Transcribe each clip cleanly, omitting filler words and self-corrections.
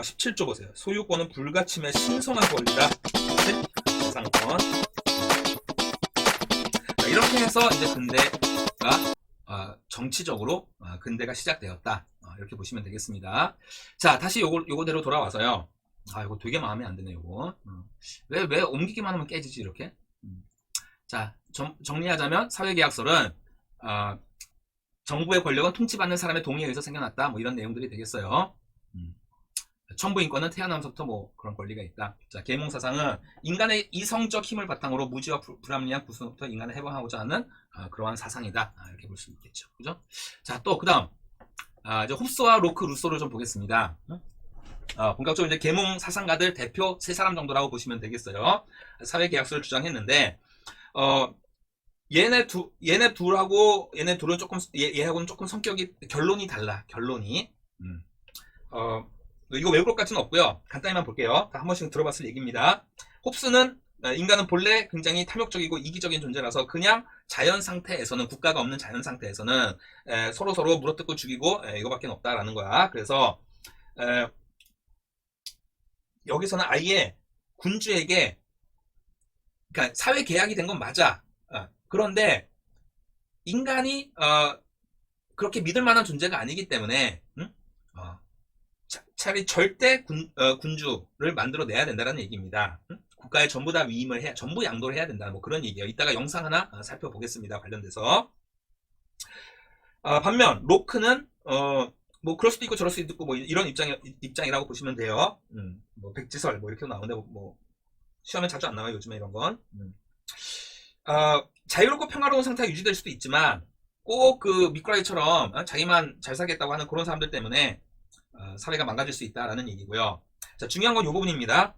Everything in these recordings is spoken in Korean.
17조 보세요. 소유권은 불가침의 신성한 권리다. 재산권. 이렇게 해서 이제 근대가 정치적으로 근대가 시작되었다. 이렇게 보시면 되겠습니다. 자, 다시 요거대로 돌아와서요. 이거 되게 마음에 안 드네, 요거. 왜 옮기기만 하면 깨지지, 이렇게? 자, 정리하자면, 사회계약설은, 정부의 권력은 통치받는 사람의 동의에 의해서 생겨났다. 뭐 이런 내용들이 되겠어요. 천부인권은 태어남서부터 뭐 그런 권리가 있다. 자, 계몽사상은 인간의 이성적 힘을 바탕으로 무지와 불합리한 구성부터 인간을 해방하고자 하는 그러한 사상이다. 이렇게 볼 수 있겠죠. 그죠? 자, 또 그 다음 이제 홉스와 로크, 루소를 좀 보겠습니다. 본격적으로 이제 계몽 사상가들 대표 3사람 정도라고 보시면 되겠어요. 사회계약서를 주장했는데 얘네 둘은 조금 얘하고는 조금 성격이 결론이 달라. 결론이 이거 외울 것 같지는 없고요. 간단히만 볼게요. 한 번씩 들어봤을 얘기입니다. 홉스는 인간은 본래 굉장히 탐욕적이고 이기적인 존재라서 그냥 자연 상태에서는, 국가가 없는 자연 상태에서는 서로 물어뜯고 죽이고 이거밖에 없다라는 거야. 그래서 여기서는 아예 군주에게, 그러니까 사회 계약이 된 건 맞아. 그런데 인간이 그렇게 믿을 만한 존재가 아니기 때문에 차라리 절대 군주를 만들어내야 된다는 얘기입니다. 국가에 전부 다 위임을 해야, 전부 양도를 해야 된다. 뭐 그런 얘기예요. 이따가 영상 하나 살펴보겠습니다. 관련돼서. 반면 로크는 뭐 그럴 수도 있고 저럴 수도 있고 뭐 이런 입장이라고 보시면 돼요. 뭐 백지설 뭐 이렇게 나오는데 뭐 시험에 자주 안 나와요. 요즘에 이런 건. 자유롭고 평화로운 상태가 유지될 수도 있지만 꼭 그 미꾸라지처럼 자기만 잘 살겠다고 하는 그런 사람들 때문에 사회가 망가질 수 있다라는 얘기고요. 자, 중요한 건 이 부분입니다.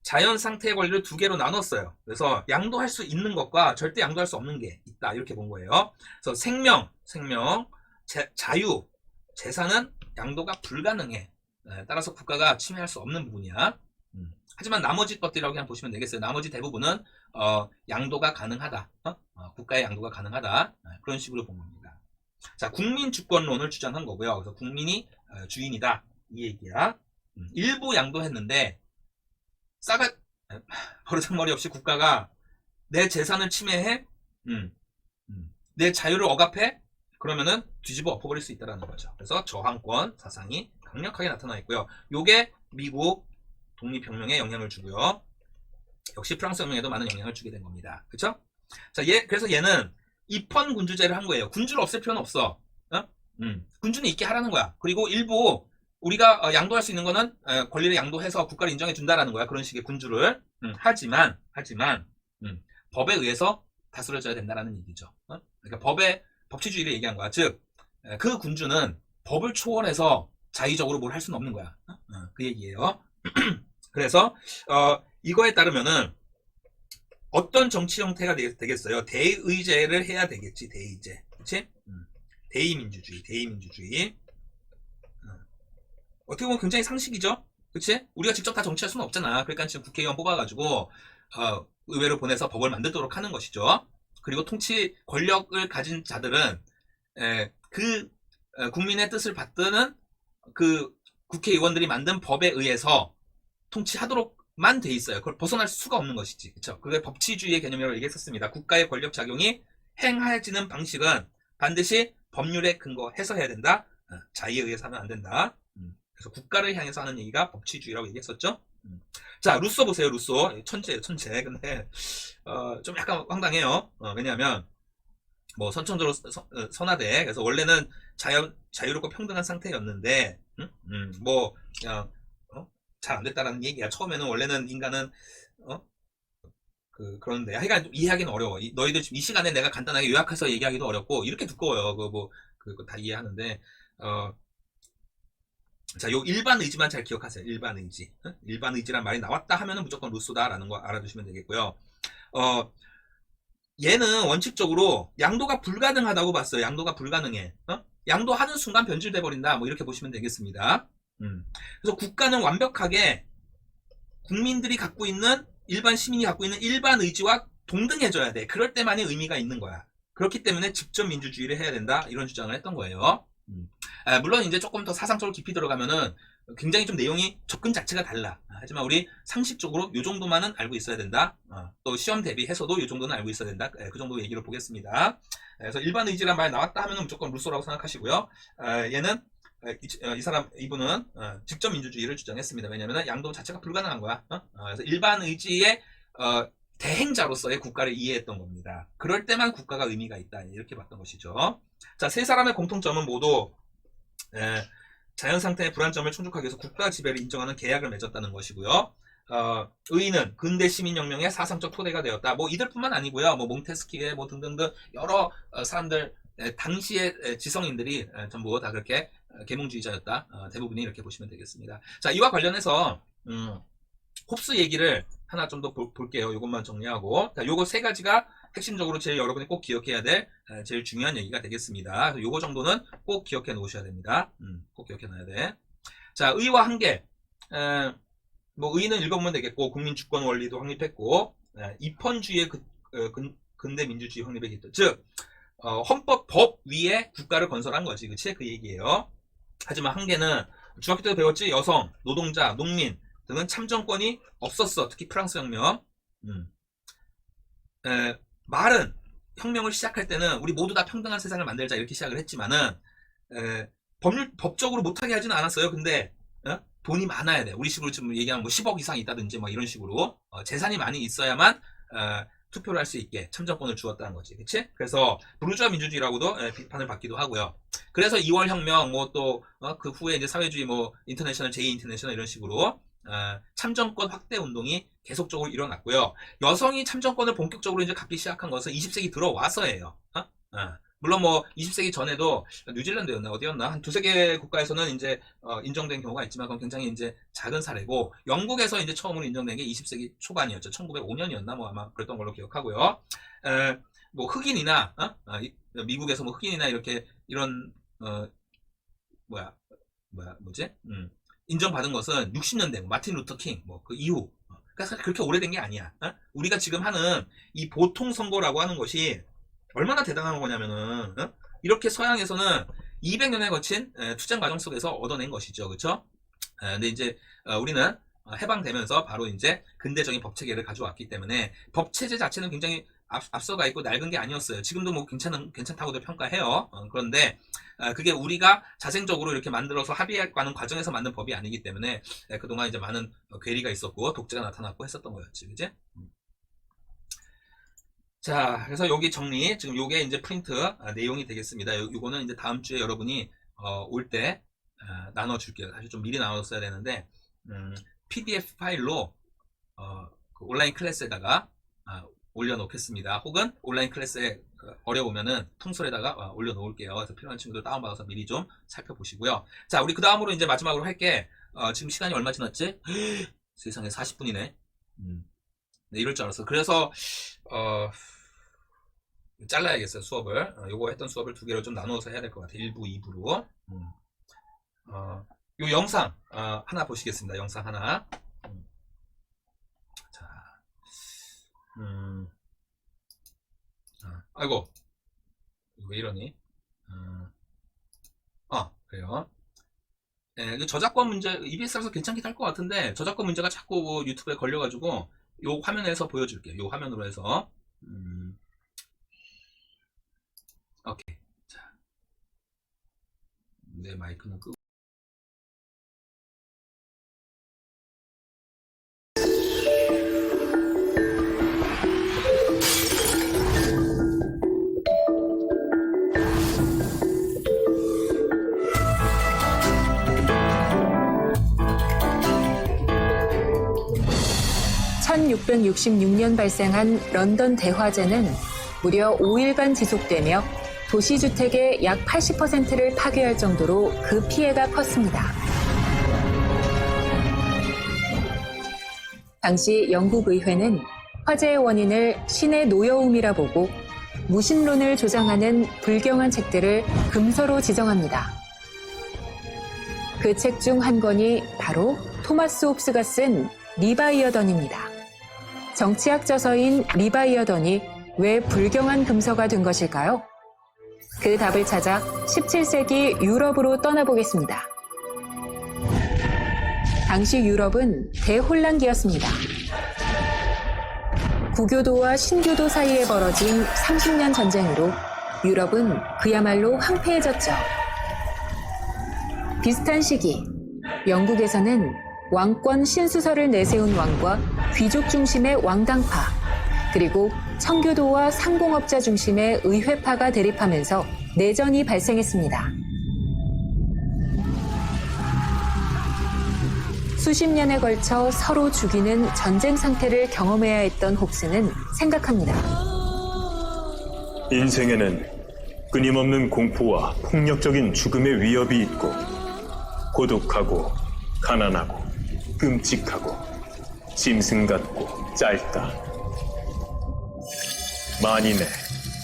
자연 상태의 권리를 두 개로 나눴어요. 그래서 양도할 수 있는 것과 절대 양도할 수 없는 게 있다. 이렇게 본 거예요. 그래서 생명, 자유, 재산은 양도가 불가능해. 따라서 국가가 침해할 수 없는 부분이야. 하지만 나머지 것들이라고 그냥 보시면 되겠어요. 나머지 대부분은 양도가 가능하다. 국가의 양도가 가능하다. 그런 식으로 본 겁니다. 자, 국민주권론을 주장한 거고요. 그래서 국민이 주인이다. 이 얘기야. 일부 양도했는데 버르장머리 없이 국가가 내 재산을 침해해, 내 자유를 억압해, 그러면은 뒤집어 엎어버릴 수 있다는 거죠. 그래서 저항권 사상이 강력하게 나타나 있고요. 요게 미국 독립혁명에 영향을 주고요. 역시 프랑스 혁명에도 많은 영향을 주게 된 겁니다. 그쵸? 자, 그래서 얘는 입헌 군주제를 한 거예요. 군주를 없앨 필요는 없어. 군주는 있게 하라는 거야. 그리고 일부 우리가 양도할 수 있는 거는 권리를 양도해서 국가를 인정해 준다라는 거야. 그런 식의 군주를. 하지만 법에 의해서 다스려져야 된다라는 얘기죠. 그러니까 법치주의를 얘기한 거야. 즉 그 군주는 법을 초월해서 자의적으로 뭘 할 수는 없는 거야. 그 얘기예요. 그래서 이거에 따르면은 어떤 정치 형태가 되겠어요? 대의제를 해야 되겠지. 대의제. 그치? 대의민주주의. 어떻게 보면 굉장히 상식이죠? 그치? 우리가 직접 다 정치할 수는 없잖아. 그러니까 지금 국회의원 뽑아가지고 의회를 보내서 법을 만들도록 하는 것이죠. 그리고 통치 권력을 가진 자들은 국민의 뜻을 받드는 그 국회의원들이 만든 법에 의해서 통치하도록만 돼 있어요. 그걸 벗어날 수가 없는 것이지. 그쵸? 그게 법치주의의 개념이라고 얘기했었습니다. 국가의 권력 작용이 행해지는 방식은 반드시 법률에 근거해서 해야 된다. 자의에 의해서 하면 안 된다. 그래서 국가를 향해서 하는 얘기가 법치주의라고 얘기했었죠. 자, 루소 보세요. 루소 천재예요. 천재. 근데 좀 약간 황당해요. 왜냐하면 뭐 선천적으로 선화돼. 그래서 원래는 자유롭고 평등한 상태였는데 뭐 그냥 잘 안 됐다라는 얘기야. 처음에는 원래는 인간은 그런데 하여간 이해하기는 어려워. 너희들 지금 이 시간에 내가 간단하게 요약해서 얘기하기도 어렵고 이렇게 두꺼워요. 그거 다 이해하는데 자, 요 일반 의지만 잘 기억하세요. 일반 의지. 일반 의지란 말이 나왔다 하면은 무조건 루소다라는 거 알아두시면 되겠고요. 얘는 원칙적으로 양도가 불가능하다고 봤어요. 양도가 불가능해. 양도하는 순간 변질돼 버린다. 뭐 이렇게 보시면 되겠습니다. 그래서 국가는 완벽하게 국민들이 갖고 있는, 일반 시민이 갖고 있는 일반 의지와 동등해져야 돼. 그럴 때만이 의미가 있는 거야. 그렇기 때문에 직접 민주주의를 해야 된다. 이런 주장을 했던 거예요. 물론 이제 조금 더 사상적으로 깊이 들어가면은 굉장히 좀 내용이 접근 자체가 달라. 하지만 우리 상식적으로 이 정도만은 알고 있어야 된다. 또 시험 대비해서도 이 정도는 알고 있어야 된다. 그 정도 얘기를 보겠습니다. 그래서 일반 의지란 말 나왔다 하면 무조건 루소라고 생각하시고요. 얘는 이분은 직접 민주주의를 주장했습니다. 왜냐하면 양도 자체가 불가능한 거야. 그래서 일반 의지의 대행자로서의 국가를 이해했던 겁니다. 그럴 때만 국가가 의미가 있다. 이렇게 봤던 것이죠. 자, 세 사람의 공통점은 모두 자연 상태의 불안점을 충족하기 위해서 국가 지배를 인정하는 계약을 맺었다는 것이고요. 의인은 근대 시민혁명의 사상적 토대가 되었다. 뭐 이들뿐만 아니고요. 뭐 몽테스키에 뭐 등등등 여러 사람들 당시의 지성인들이 전부 다 그렇게 계몽주의자였다. 대부분이 이렇게 보시면 되겠습니다. 자, 이와 관련해서 홉스 얘기를 하나 좀 더 볼게요. 이것만 정리하고. 자, 요거 세 가지가 핵심적으로 제일 여러분이 꼭 기억해야 될 제일 중요한 얘기가 되겠습니다. 요거 정도는 꼭 기억해 놓으셔야 됩니다. 꼭 기억해 놔야 돼. 자, 의와 한계. 뭐 의는 읽어보면 되겠고, 국민 주권 원리도 확립했고, 입헌주의의 근대 민주주의 확립에 기초. 즉, 헌법 법 위에 국가를 건설한 거지. 그치? 그 얘기예요. 하지만 한계는 중학교 때도 배웠지? 여성, 노동자, 농민 등은 참정권이 없었어. 특히 프랑스 혁명. 말은 혁명을 시작할 때는 우리 모두 다 평등한 세상을 만들자 이렇게 시작을 했지만은 법적으로 못하게 하지는 않았어요. 근데 돈이 많아야 돼. 우리 식으로 좀 얘기하면 뭐 10억 이상 있다든지 뭐 이런 식으로 재산이 많이 있어야만 투표를 할 수 있게 참정권을 주었다는 거지. 그치? 그래서 부르주아 민주주의라고도 비판을 받기도 하고요. 그래서 2월 혁명 뭐 또 그 후에 이제 사회주의 뭐 인터내셔널 제2인터내셔널 이런 식으로 참정권 확대 운동이 계속적으로 일어났고요. 여성이 참정권을 본격적으로 이제 갖기 시작한 것은 20세기 들어와서예요. 물론 뭐 20세기 전에도 뉴질랜드였나 어디였나 한 두세 개 국가에서는 이제 인정된 경우가 있지만 그건 굉장히 이제 작은 사례고, 영국에서 이제 처음으로 인정된 게 20세기 초반이었죠. 1905년이었나 뭐 아마 그랬던 걸로 기억하고요. 뭐 흑인이나 미국에서 뭐 흑인이나 이렇게 이런 뭐지? 인정받은 것은 60년대 마틴 루터 킹 뭐 그 이후. 그러니까 그렇게 오래된 게 아니야. 우리가 지금 하는 이 보통 선거라고 하는 것이 얼마나 대단한 거냐면은 이렇게 서양에서는 200년에 거친 투쟁 과정 속에서 얻어낸 것이죠. 그렇죠? 근데 이제 우리는 해방되면서 바로 이제 근대적인 법 체계를 가져왔기 때문에 법 체제 자체는 굉장히 앞서가 있고 낡은 게 아니었어요. 지금도 뭐 괜찮다고도 평가해요. 그런데 그게 우리가 자생적으로 이렇게 만들어서 합의하는 과정에서 만든 법이 아니기 때문에 그동안 이제 많은 괴리가 있었고 독재가 나타났고 했었던 거였지. 그지? 자, 그래서 여기 정리, 지금 요게 이제 프린트 내용이 되겠습니다. 요거는 이제 다음 주에 여러분이 올 때 나눠줄게요. 사실 좀 미리 나눴어야 되는데 PDF 파일로 그 온라인 클래스에다가 올려놓겠습니다. 혹은 온라인 클래스에 어려우면은 통솔에다가 올려놓을게요. 그래서 필요한 친구들 다운받아서 미리 좀 살펴보시고요. 자, 우리 그 다음으로 이제 마지막으로 할게. 지금 시간이 얼마 지났지? 세상에 40분이네. 네, 이럴 줄 알았어. 그래서 잘라야겠어요, 수업을. 요거 했던 수업을 두 개로 좀 나누어서 해야 될 것 같아요. 1부, 2부로. 요 영상 하나 보시겠습니다. 영상 하나. 자, 아이고, 왜 이러니? 그래요. 네, 저작권 문제, EBS라서 괜찮긴 할 것 같은데, 저작권 문제가 자꾸 유튜브에 걸려가지고, 요 화면에서 보여줄게요. 요 화면으로 해서. 오케이. 자. 내 마이크는 끄고. (1666년) 발생한 런던 대화재는 무려 5일간 지속되며 도시주택의 약 80%를 파괴할 정도로 그 피해가 컸습니다. 당시 영국 의회는 화재의 원인을 신의 노여움이라 보고 무신론을 조장하는 불경한 책들을 금서로 지정합니다. 그 책 중 한 권이 바로 토마스 홉스가 쓴 리바이어던입니다. 정치학 저서인 리바이어던이 왜 불경한 금서가 된 것일까요? 그 답을 찾아 17세기 유럽으로 떠나보겠습니다. 당시 유럽은 대혼란기였습니다. 구교도와 신교도 사이에 벌어진 30년 전쟁으로 유럽은 그야말로 황폐해졌죠. 비슷한 시기, 영국에서는 왕권 신수설을 내세운 왕과 귀족 중심의 왕당파, 그리고 청교도와 상공업자 중심의 의회파가 대립하면서 내전이 발생했습니다. 수십 년에 걸쳐 서로 죽이는 전쟁 상태를 경험해야 했던 홉스는 생각합니다. 인생에는 끊임없는 공포와 폭력적인 죽음의 위협이 있고 고독하고 가난하고 끔찍하고 짐승 같고 짧다.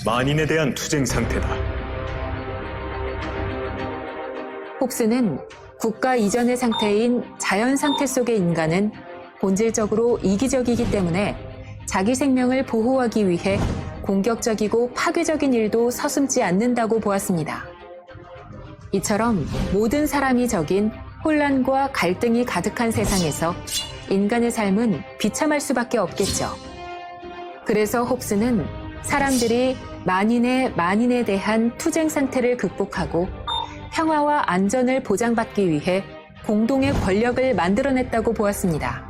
만인에 대한 투쟁 상태다. 홉스는 국가 이전의 상태인 자연 상태 속의 인간은 본질적으로 이기적이기 때문에 자기 생명을 보호하기 위해 공격적이고 파괴적인 일도 서슴지 않는다고 보았습니다. 이처럼 모든 사람이 적인 혼란과 갈등이 가득한 세상에서 인간의 삶은 비참할 수밖에 없겠죠. 그래서 홉스는 사람들이 만인에 대한 투쟁 상태를 극복하고 평화와 안전을 보장받기 위해 공동의 권력을 만들어냈다고 보았습니다.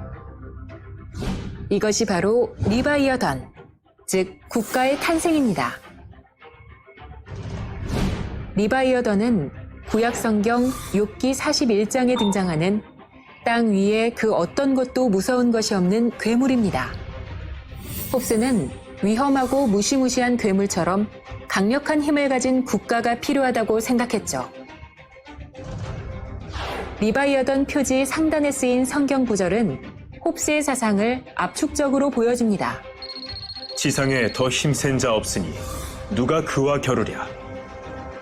이것이 바로 리바이어던, 즉 국가의 탄생입니다. 리바이어던은 구약성경 욥기 41장에 등장하는 땅 위에 그 어떤 것도 무서운 것이 없는 괴물입니다. 홉스는 위험하고 무시무시한 괴물처럼 강력한 힘을 가진 국가가 필요하다고 생각했죠. 리바이어던 표지 상단에 쓰인 성경 구절은 홉스의 사상을 압축적으로 보여줍니다. 지상에 더 힘센 자 없으니 누가 그와 겨루랴.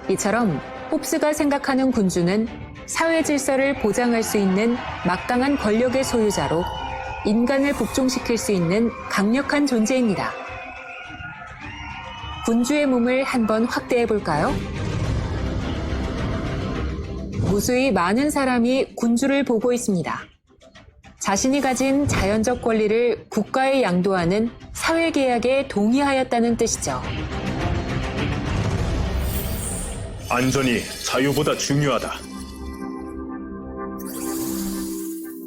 이처럼 홉스가 생각하는 군주는 사회 질서를 보장할 수 있는 막강한 권력의 소유자로 인간을 복종시킬 수 있는 강력한 존재입니다. 군주의 몸을 한번 확대해 볼까요? 무수히 많은 사람이 군주를 보고 있습니다. 자신이 가진 자연적 권리를 국가에 양도하는 사회계약에 동의하였다는 뜻이죠. 안전이 자유보다 중요하다.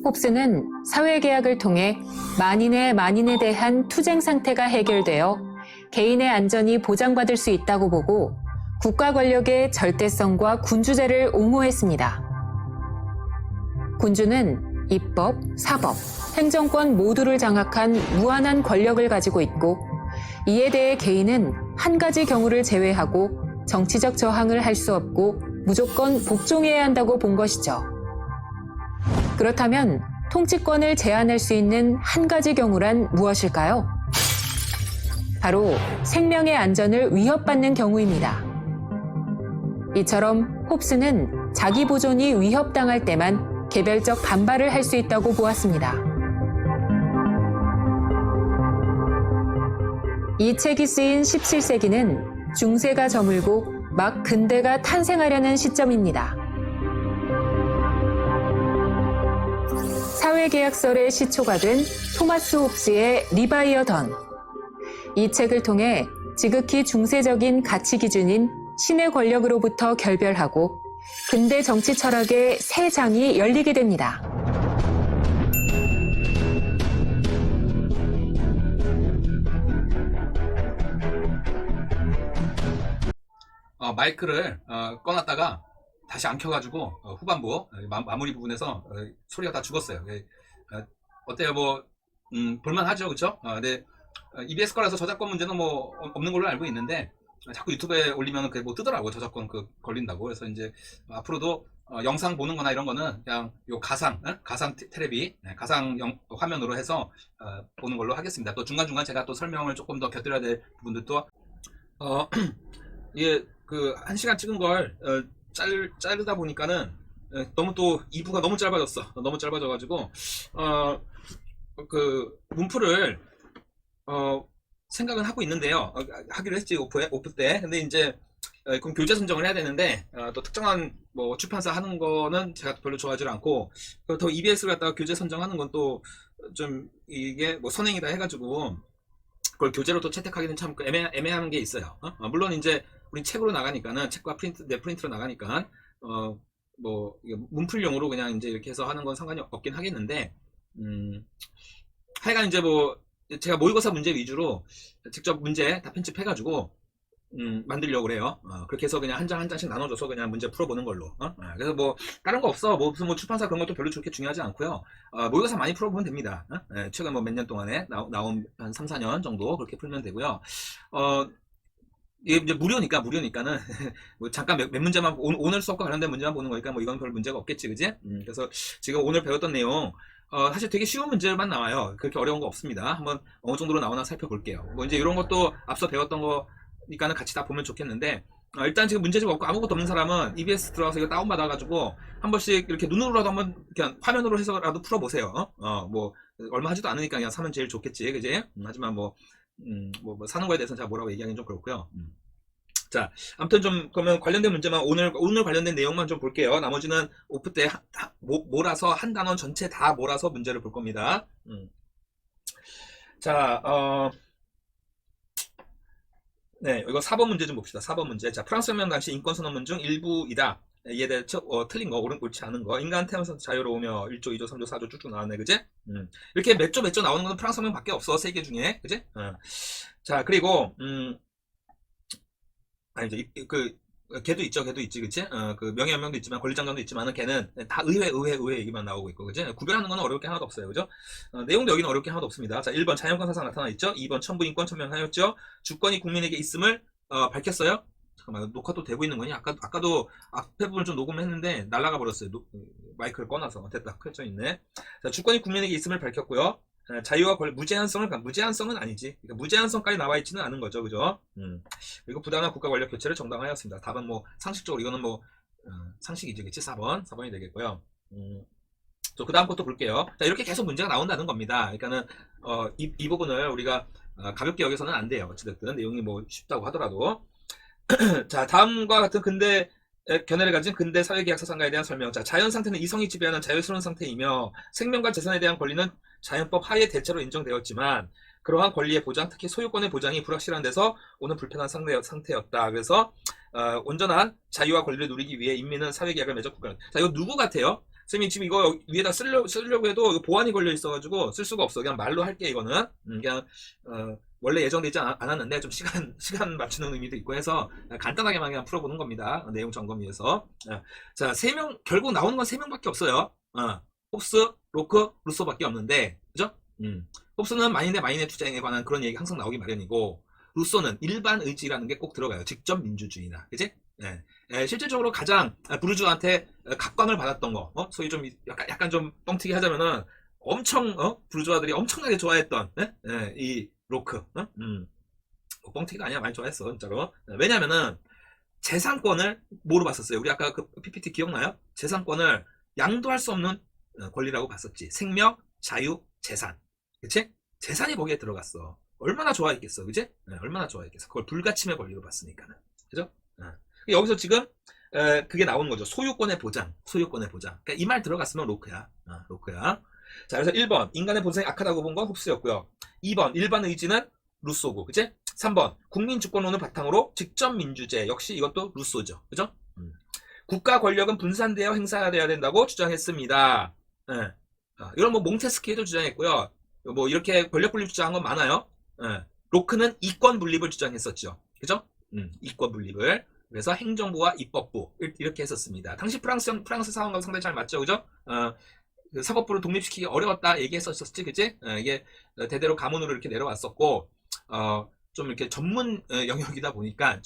홉스는 사회계약을 통해 만인에 대한 투쟁 상태가 해결되어 개인의 안전이 보장받을 수 있다고 보고 국가 권력의 절대성과 군주제를 옹호했습니다. 군주는 입법, 사법, 행정권 모두를 장악한 무한한 권력을 가지고 있고 이에 대해 개인은 한 가지 경우를 제외하고 정치적 저항을 할 수 없고 무조건 복종해야 한다고 본 것이죠. 그렇다면 통치권을 제한할 수 있는 한 가지 경우란 무엇일까요? 바로 생명의 안전을 위협받는 경우입니다. 이처럼 홉스는 자기 보존이 위협당할 때만 개별적 반발을 할 수 있다고 보았습니다. 이 책이 쓰인 17세기는 중세가 저물고 막 근대가 탄생하려는 시점입니다. 사회계약설의 시초가 된 토마스 홉스의 리바이어던. 이 책을 통해 지극히 중세적인 가치 기준인 신의 권력으로부터 결별하고 근대 정치 철학의 새 장이 열리게 됩니다. 마이크를 꺼놨다가 다시 안 켜가지고 후반부 마무리 부분에서 소리가 다 죽었어요. 어때요? 뭐 볼만하죠, 그렇죠? 근데 EBS 거라서 저작권 문제는 뭐 없는 걸로 알고 있는데 자꾸 유튜브에 올리면 그게 뭐 뜨더라고, 저작권 걸린다고. 그래서 이제 앞으로도 영상 보는 거나 이런 거는 그냥 요 가상 테레비, 가상 화면으로 해서 보는 걸로 하겠습니다. 또 중간중간 제가 또 설명을 조금 더 곁들여야 될 부분들도 이게 그 1시간 찍은 걸 자르다 보니까는 너무 또 2부가 너무 짧아졌어. 너무 짧아져가지고 그 문프를 생각은 하고 있는데요. 하기로 했지, 오프 때. 근데 이제 그럼 교재 선정을 해야 되는데 또 특정한 뭐 출판사 하는 거는 제가 별로 좋아하지 않고 더 EBS를 갖다가 교재 선정하는 건 또 좀 이게 뭐 선행이다 해가지고 그걸 교재로 또 채택하기는 참 애매한 게 있어요. 물론 이제 우리 책으로 나가니까는 책과 내 프린트로 나가니까 뭐 문풀용으로 그냥 이제 이렇게 해서 하는 건 상관이 없긴 하겠는데 하여간 이제 뭐 제가 모의고사 문제 위주로 직접 문제 다 편집해가지고 만들려고 그래요. 그렇게 해서 그냥 한 장 한 장씩 나눠줘서 그냥 문제 풀어보는 걸로. 그래서 뭐 다른 거 없어. 뭐 무슨 뭐 출판사 그런 것도 별로 그렇게 중요하지 않고요. 모의고사 많이 풀어보면 됩니다. 최근 뭐 몇 년 동안에 나온 한 3, 4년 정도 그렇게 풀면 되고요. 이게 이제 무료니까는 뭐 잠깐 몇 문제만 오늘 수업과 관련된 문제만 보는 거니까 뭐 이건 별 문제가 없겠지, 그지? 그래서 지금 오늘 배웠던 내용 사실 되게 쉬운 문제만 나와요. 그렇게 어려운 거 없습니다. 한번 어느 정도로 나오나 살펴볼게요. 뭐 이제 이런 것도 앞서 배웠던 거니까는 같이 다 보면 좋겠는데 일단 지금 문제집 없고 아무것도 없는 사람은 EBS 들어가서 이거 다운받아가지고 한 번씩 이렇게 눈으로라도 한번 그냥 화면으로 해서라도 풀어보세요. 뭐 얼마 하지도 않으니까 그냥 사면 제일 좋겠지, 그지? 하지만 뭐 사는 거에 대해서는 제가 뭐라고 얘기하기는 좀 그렇고요. 자, 아무튼 좀 그러면 관련된 문제만 오늘 관련된 내용만 좀 볼게요. 나머지는 오프 때 몰아서 한 단원 전체 다 몰아서 문제를 볼 겁니다. 자, 네, 이거 4번 문제 좀 봅시다. 4번 문제. 자, 프랑스 혁명 당시 인권선언문 중 일부이다. 이에 대해 틀린 거, 옳지 않은 거. 인간 태어나서 자유로우며 1조, 2조, 3조, 4조 쭉쭉 나왔네, 그지? 이렇게 몇 조 나오는 건 프랑스 혁명 밖에 없어, 세계 중에. 그지? 자, 그리고, 아니죠. 걔도 있지, 그치? 그 명예연명도 있지만, 권리장관도 있지만은 걔는 다 의회 얘기만 나오고 있고, 그치? 구별하는 건 어려울 게 하나도 없어요, 그죠? 내용도 여기는 어려울 게 하나도 없습니다. 자, 1번 자연권 사상 나타나 있죠? 2번 천부인권 천명하였죠? 주권이 국민에게 있음을, 밝혔어요? 잠깐만, 녹화도 되고 있는 거니? 아까도 앞에 부분 좀 녹음했는데, 날아가 버렸어요. 마이크를 꺼놔서. 됐다. 켜져 있네. 자, 주권이 국민에게 있음을 밝혔고요. 자유와 권리, 무제한성은 아니지. 그러니까 무제한성까지 나와 있지는 않은 거죠, 그죠? 그리고 부당한 국가 권력 교체를 정당화하였습니다. 답은 뭐 상식적으로 이거는 뭐 상식이지, 그치? 4번이 되겠고요. 그 다음 것도 볼게요. 자, 이렇게 계속 문제가 나온다는 겁니다. 그러니까는 이 부분을 우리가 가볍게 여기서는 안 돼요. 어찌됐든 내용이 뭐 쉽다고 하더라도. 자, 다음과 같은 견해를 가진 근대 사회계약 사상가에 대한 설명. 자, 자연 상태는 이성이 지배하는 자유스러운 상태이며 생명과 재산에 대한 권리는 자연법 하에 대체로 인정되었지만 그러한 권리의 보장, 특히 소유권의 보장이 불확실한 데서 오는 불편한 상태였다. 그래서 온전한 자유와 권리를 누리기 위해 인민은 사회계약을 맺어 국가. 자, 이거 누구 같아요? 선생님 지금 이거 위에다 쓰려고 해도 이거 보안이 걸려 있어가지고 쓸 수가 없어. 그냥 말로 할게 이거는. 그냥 원래 예정되지 않았는데 좀 시간 맞추는 의미도 있고 해서 간단하게만 그냥 풀어보는 겁니다. 내용 점검 위해서. 자, 결국 나오는 건 3명밖에 없어요. 홉스, 로크, 루소밖에 없는데, 그죠? 홉스는 마인의 투쟁에 관한 그런 얘기 항상 나오기 마련이고, 루소는 일반 의지라는 게 꼭 들어가요. 직접 민주주의나, 그지? 실질적으로 가장 부르주아한테 각광을 받았던 거, 소위 좀 약간 좀 뻥튀기 하자면은 엄청 부르주아들이 엄청나게 좋아했던 이 로크, 뭐 뻥튀기가 아니야, 많이 좋아했어 진짜로. 왜냐면은 재산권을 뭐로 봤었어요? 우리 아까 그 PPT 기억나요? 재산권을 양도할 수 없는 권리라고 봤었지. 생명, 자유, 재산, 그치? 재산이 거기에 들어갔어. 얼마나 좋아했겠어, 그치? 얼마나 좋아했겠어. 그걸 불가침의 권리로 봤으니까는, 그죠? 여기서 지금 그게 나오는 거죠. 소유권의 보장. 그러니까 이 말 들어갔으면 로크야. 자, 그래서 1번 인간의 본성이 악하다고 본 건 홉스였고요. 2번 일반 의지는 루소고, 그치? 3번 국민 주권론을 바탕으로 직접 민주제, 역시 이것도 루소죠, 그죠? 국가 권력은 분산되어 행사돼야 된다고 주장했습니다. 이런 뭐 몽테스키에도 주장했고요. 뭐 이렇게 권력 분립 주장한 건 많아요. 로크는 이권 분립을 주장했었죠, 그죠? 이권 분립을. 그래서 행정부와 입법부 이렇게 했었습니다. 당시 프랑스 상황과 상당히 잘 맞죠, 그죠? 그 사법부를 독립시키기 어려웠다 얘기했었지, 그치? 이게 대대로 가문으로 이렇게 내려왔었고, 좀 이렇게 전문 영역이다 보니까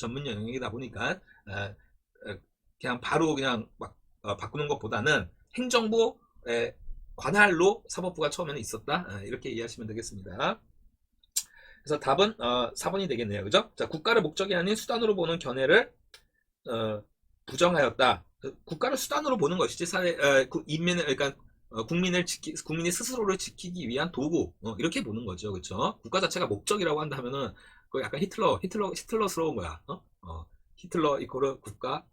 그냥 바로 그냥 막 바꾸는 것보다는 행정부의 관할로 사법부가 처음에는 있었다, 이렇게 이해하시면 되겠습니다. 그래서 답은 4번이 되겠네요, 그죠? 자, 국가를 목적이 아닌 수단으로 보는 견해를 부정하였다. 국가를 수단으로 보는 것이지 그러니까 국민이 스스로를 지키기 위한 도구, 이렇게 보는 거죠, 그렇죠? 국가 자체가 목적이라고 한다면은 그 약간 히틀러스러운 거야. 히틀러 이코르 국가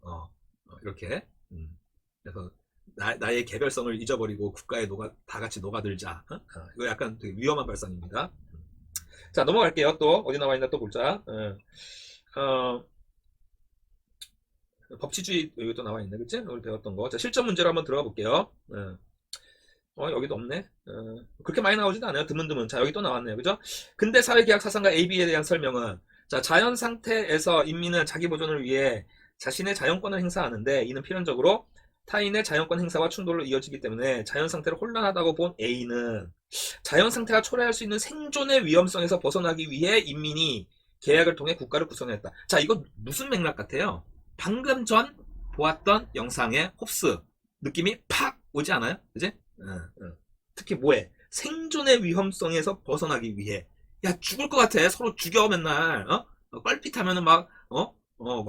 이렇게 그래서 나의 개별성을 잊어버리고 국가에 다 같이 녹아들자. 이거 약간 되게 위험한 발상입니다. 자, 넘어갈게요. 또 어디 나와 있나 또 보자. 법치주의 여기 또 나와 있네, 그치? 오늘 배웠던 거. 자, 실전 문제로 한번 들어가 볼게요. 여기도 없네. 그렇게 많이 나오지도 않아요. 드문드문. 자, 여기 또 나왔네요. 그죠? 근대 사회계약 사상과 AB에 대한 설명은, 자, 자연 상태에서 인민은 자기 보존을 위해 자신의 자연권을 행사하는데, 이는 필연적으로 타인의 자연권 행사와 충돌로 이어지기 때문에 자연 상태를 혼란하다고 본 A는 자연 상태가 초래할 수 있는 생존의 위험성에서 벗어나기 위해 인민이 계약을 통해 국가를 구성했다. 자, 이거 무슨 맥락 같아요? 방금 전 보았던 영상의 홉스 느낌이 팍 오지 않아요? 그지? 특히 뭐해? 생존의 위험성에서 벗어나기 위해. 야, 죽을 것 같아. 서로 죽여 맨날. 뻘핏하면은 막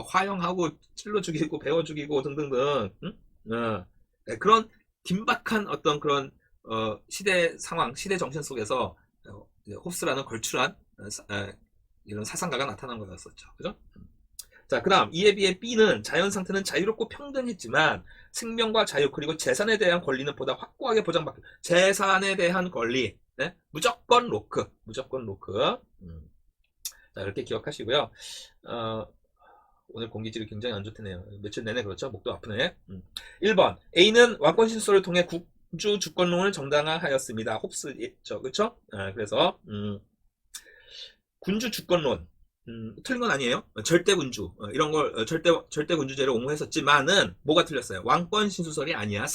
화형하고 찔러 죽이고 베어 죽이고 등등등. 네, 그런 긴박한 어떤 그런 시대 상황, 시대 정신 속에서 홉스라는 걸출한 이런 사상가가 나타난 거였었죠. 그죠? 자, 그 다음 이에 비해 B는 자연 상태는 자유롭고 평등했지만 생명과 자유 그리고 재산에 대한 권리는 보다 확고하게 보장받고 재산에 대한 권리 네? 무조건 로크 자, 이렇게 기억하시고요. 오늘 공기질이 굉장히 안 좋대네요. 며칠 내내 그렇죠. 목도 아프네. 1번 A는 왕권 신수를 통해 군주 주권론을 정당화하였습니다. 홉스죠, 그렇죠? 그래서 군주 주권론 틀린 건 아니에요. 절대 군주 이런 걸 절대 군주제를 옹호했었지만은 뭐가 틀렸어요? 왕권 신수설이 아니야.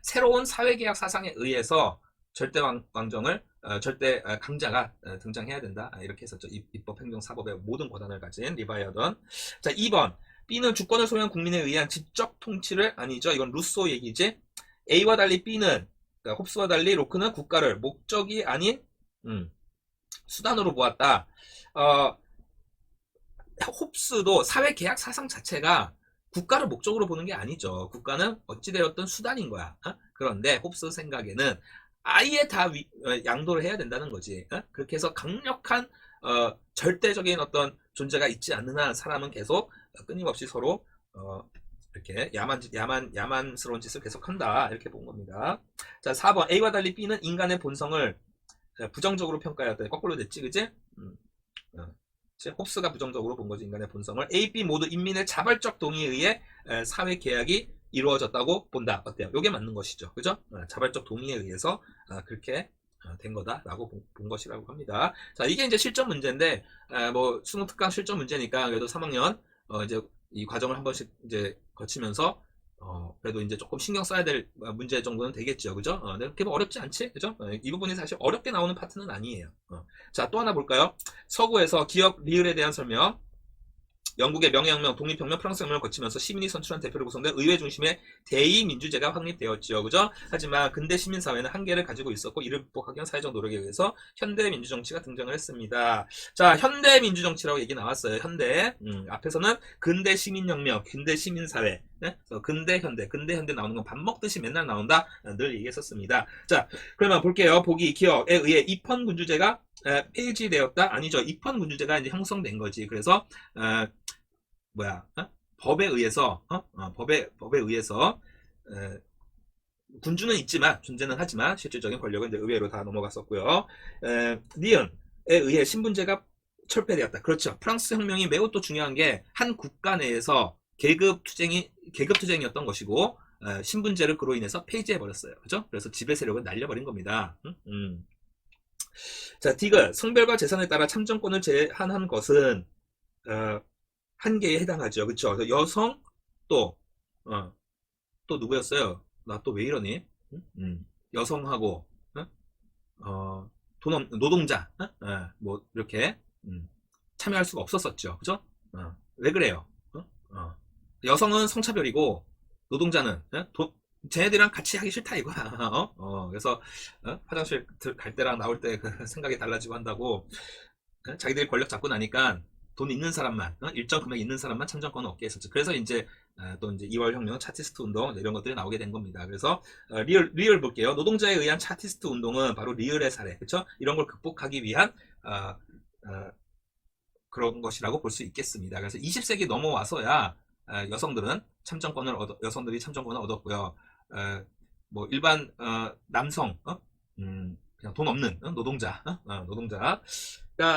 새로운 사회계약 사상에 의해서 절대 왕정을 절대 강자가 등장해야 된다. 이렇게 했었죠. 입법, 행정, 사법의 모든 권한을 가진 리바이어던. 자, 2번 B는 주권을 소유한 국민에 의한 지적 통치를 아니죠. 이건 루소 얘기지. A와 달리 B는 그러니까 홉스와 달리 로크는 국가를 목적이 아닌 수단으로 보았다. 홉스도 사회계약 사상 자체가 국가를 목적으로 보는 게 아니죠. 국가는 어찌되었든 수단인 거야. 그런데 홉스 생각에는 아예 다 양도를 해야 된다는 거지. 그렇게 해서 강력한 절대적인 어떤 존재가 있지 않는 한 사람은 계속 끊임없이 서로 이렇게 야만스러운 짓을 계속한다. 이렇게 본 겁니다. 자, 4번 A와 달리 B는 인간의 본성을 부정적으로 평가하였다. 거꾸로 됐지, 그지? 홉스가 부정적으로 본 거지, 인간의 본성을. A, B 모두 인민의 자발적 동의에 의해 사회 계약이 이루어졌다고 본다. 어때요? 이게 맞는 것이죠. 그죠? 자발적 동의에 의해서 그렇게 된 거다라고 본 것이라고 합니다. 자, 이게 이제 실전 문제인데, 뭐, 수능 특강 실전 문제니까 그래도 3학년, 이제 이 과정을 한 번씩 이제 거치면서, 그래도 이제 조금 신경 써야 될 문제 정도는 되겠죠. 그죠? 그렇게 뭐 어렵지 않지? 그죠? 이 부분이 사실 어렵게 나오는 파트는 아니에요. 자, 또 하나 볼까요? 서구에서 기업 리을에 대한 설명. 영국의 명예혁명, 독립혁명, 프랑스혁명을 거치면서 시민이 선출한 대표로 구성된 의회 중심의 대의민주제가 확립되었지요. 그죠? 하지만 근대 시민사회는 한계를 가지고 있었고 이를 극복하기 위한 사회적 노력에 의해서 현대민주정치가 등장을 했습니다. 자, 현대민주정치라고 얘기 나왔어요. 현대. 앞에서는 근대 시민혁명, 근대 시민사회. 네? 근대, 현대 나오는 건 밥 먹듯이 맨날 나온다. 늘 얘기했었습니다. 자, 그러면 볼게요. 보기, 기억에 의해 입헌군주제가 폐지되었다? 아니죠. 입헌군주제가 이제 형성된 거지. 그래서, 법에 의해서, 법에 의해서, 군주는 있지만, 존재는 하지만, 실질적인 권력은 이제 의회로 다 넘어갔었고요. 니은에 의해 신분제가 철폐되었다. 그렇죠. 프랑스 혁명이 매우 또 중요한 게, 한 국가 내에서 계급 투쟁이었던 것이고, 신분제를 그로 인해서 폐지해버렸어요. 그죠? 그래서 지배 세력을 날려버린 겁니다. 자, 디귿. 성별과 재산에 따라 참정권을 제한한 것은, 한계에 해당하죠. 그쵸? 여성, 또 누구였어요? 나 또 왜 이러니? 여성하고, 노동자, 뭐, 이렇게, 참여할 수가 없었었죠. 그죠? 왜 그래요? 여성은 성차별이고, 노동자는, 쟤네들이랑 같이 하기 싫다 이거야. 그래서 화장실 갈 때랑 나올 때 그 생각이 달라지고 한다고. 자기들이 권력 잡고 나니까 돈 있는 사람만, 일정 금액 있는 사람만 참정권을 얻게 했었죠. 그래서 이제 또 이제 2월 혁명, 차티스트 운동 이런 것들이 나오게 된 겁니다. 그래서 리을 볼게요. 노동자에 의한 차티스트 운동은 바로 리을의 사례, 그렇죠? 이런 걸 극복하기 위한 그런 것이라고 볼 수 있겠습니다. 그래서 20세기 넘어와서야 여성들이 참정권을 얻었고요. 뭐 일반 남성, 그냥 돈 없는 노동자가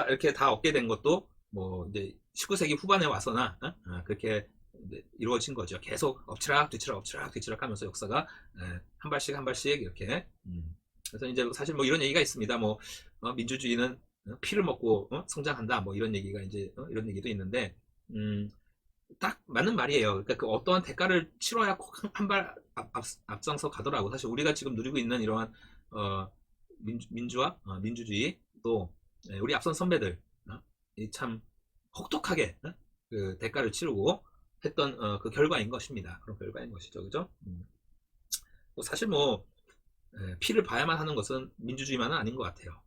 이렇게 다 얻게 된 것도 뭐 이제 19세기 후반에 와서나 그렇게 이제 이루어진 거죠. 계속 엎치락 뒤치락 하면서 역사가 한 발씩 이렇게. 그래서 이제 사실 뭐 이런 얘기가 있습니다. 뭐 민주주의는 피를 먹고 성장한다. 뭐 이런 얘기가 이제 이런 얘기도 있는데 딱 맞는 말이에요. 그러니까 그 어떠한 대가를 치러야 한 발 앞장서 가더라고. 사실 우리가 지금 누리고 있는 이러한 민주화, 민주주의 또 우리 앞선 선배들 참 혹독하게 그 대가를 치르고 했던 그 결과인 것입니다. 그런 결과인 것이죠, 그죠? 사실 뭐 피를 봐야만 하는 것은 민주주의만은 아닌 것 같아요.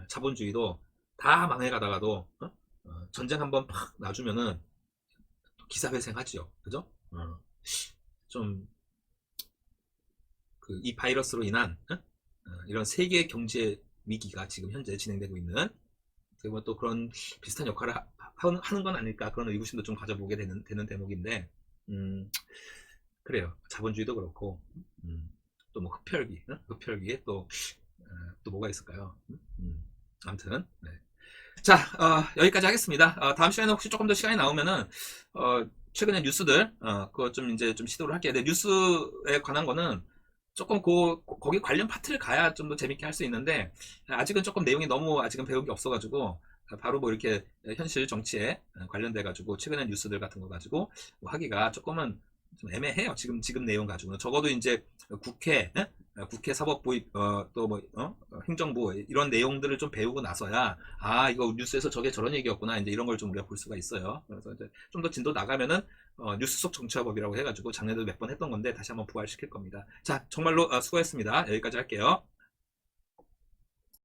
자본주의도 다 망해가다가도 전쟁 한번 팍 놔주면은 기사회생하죠, 그죠? 좀 이 바이러스로 인한 이런 세계 경제 위기가 지금 현재 진행되고 있는 그리고 또 그런 비슷한 역할을 하는 건 아닐까 그런 의구심도 좀 가져보게 되는 대목인데 그래요. 자본주의도 그렇고 또 뭐 흡혈귀에 또 뭐가 있을까요? 아무튼 네. 자 여기까지 하겠습니다. 다음 시간에 혹시 조금 더 시간이 나오면은 최근에 뉴스들 그거 좀 이제 좀 시도를 할게요. 근데 뉴스에 관한 거는 조금 거기 관련 파트를 가야 좀 더 재밌게 할 수 있는데 아직은 조금 내용이 너무 아직은 배운 게 없어가지고 바로 뭐 이렇게 현실 정치에 관련돼 가지고 최근의 뉴스들 같은 거 가지고 뭐 하기가 조금은 좀 애매해요. 지금 내용 가지고는 적어도 이제 국회 사법부 또 뭐 행정부 이런 내용들을 좀 배우고 나서야 이거 뉴스에서 저게 저런 얘기였구나 이제 이런 걸 좀 우리가 볼 수가 있어요. 그래서 이제 좀 더 진도 나가면은 뉴스 속 정치화법이라고 해가지고 작년에도 몇 번 했던 건데 다시 한번 부활시킬 겁니다. 자 정말로 수고했습니다. 여기까지 할게요.